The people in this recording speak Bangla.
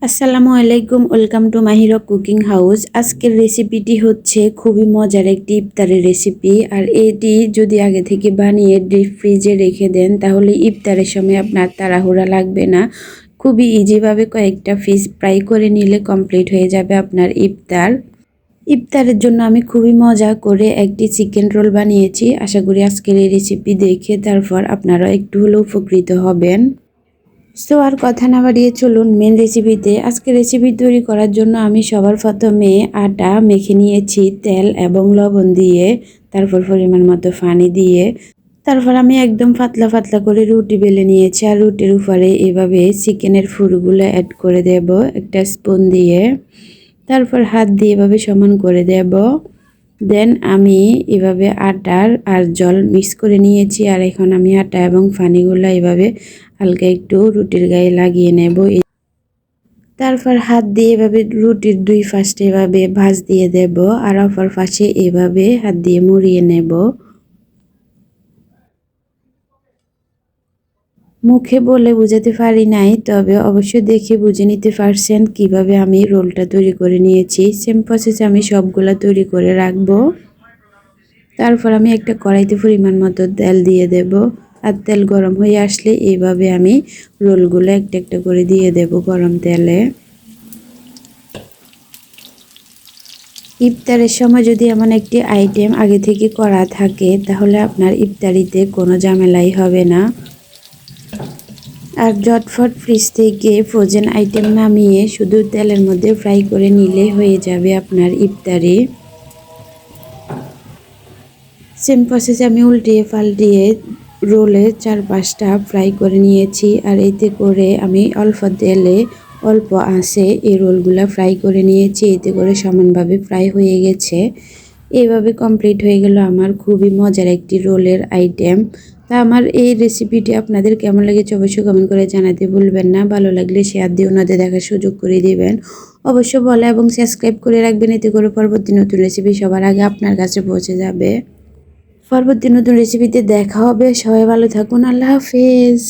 আসসালামু আলাইকুম, welcome to Mahira cooking house. আজকের রেসিপিটি হচ্ছে খুবই মজার একটি ইফতারের রেসিপি। আর এটি যদি আগে থেকে বানিয়ে ডিপ ফ্রিজে রেখে দেন তাহলে ইফতারের সময় আপনার তাড়াহুড়া লাগবে না। খুবই ইজিভাবে কয়েকটা ফিশ ফ্রাই করে নিলে কমপ্লিট হয়ে যাবে আপনার ইফতার। ইফতারের জন্য আমি খুবই মজা করে একটি চিকেন রোল বানিয়েছি। আশা করি আজকের এই রেসিপি দেখে তারপর আপনারা একটু হলেও উপকৃত হবেন। সো আর কথা না বাড়িয়ে চলুন মেন রেসিপিতে। আজকে রেসিপি তৈরি করার জন্য আমি সবার প্রথমে আটা মেখে নিয়েছি তেল এবং লবণ দিয়ে, তারপর পরিমাণ মতো পানি দিয়ে। তারপর আমি একদম পাতলা পাতলা করে রুটি বেলে নিয়েছি। আর রুটির উপরে এভাবে চিকেনের ফুলগুলো অ্যাড করে দেব একটা স্পুন দিয়ে। তারপর হাত দিয়ে এভাবে সমান করে দেব। দেন আমি এভাবে আটার আর জল মিক্স করে নিয়েছি। আর এখন আমি আটা এবং পানিগুলো এভাবে হালকা একটু রুটির গায়ে লাগিয়ে নেব। তারপর হাত দিয়ে এভাবে রুটির দুই পাশে এভাবে ভাঁজ দিয়ে দেব আর অপর পাশে এভাবে হাত দিয়ে মুড়িয়ে নেব। মুখে বলে বোঝাতে পারি নাই, তবে অবশ্যই দেখে বুঝে নিতে পারছেন কিভাবে আমি রোলটা তৈরি করে নিয়েছি। সেম প্রসেসে আমি সবগুলা তৈরি করে রাখবো। তারপর আমি একটা কড়াইতে পরিমাণ মতো তেল দিয়ে দেব। আর তেল গরম হয়ে আসলে এইভাবে আমি রোলগুলো একটা একটা করে দিয়ে দেব গরম তেলে। ইফতারের সময় যদি এমন একটি আইটেম আগে থেকে করা থাকে তাহলে আপনার ইফতারিতে কোনো ঝামেলাই হবে না। আর ঝটফট ফ্রিজ থেকে ফ্রোজেন আইটেম নামিয়ে শুধু তেলের মধ্যে ফ্রাই করে নিলে হয়ে যাবে আপনার ইফতারি। সেম প্রসেসে আমি উল্টিয়ে পাল্টিয়ে রোলে 4-5টা ফ্রাই করে নিয়েছি। আর এতে করে আমি অল্প তেলে অল্প আঁচে এই রোলগুলা ফ্রাই করে নিয়েছি। এতে করে সমানভাবে ফ্রাই হয়ে গেছে। এইভাবে কমপ্লিট হয়ে গেল আমার খুবই মজার একটি রোলের আইটেম। তা আমার এই রেসিপিটি আপনাদের কেমন লেগেছে অবশ্যই কমেন্ট করে জানাতে ভুলবেন না। ভালো লাগলে শেয়ার দিয়ে ওনাদের দেখার সুযোগ করে দিবেন। অবশ্য বলা এবং সাবস্ক্রাইব করে রাখবেন, এতে করে পরবর্তী নতুন রেসিপি সবার আগে আপনার কাছে পৌঁছে যাবে। পরবর্তী নতুন রেসিপিতে দেখা হবে। সবাই ভালো থাকুন। আল্লাহ হাফেজ।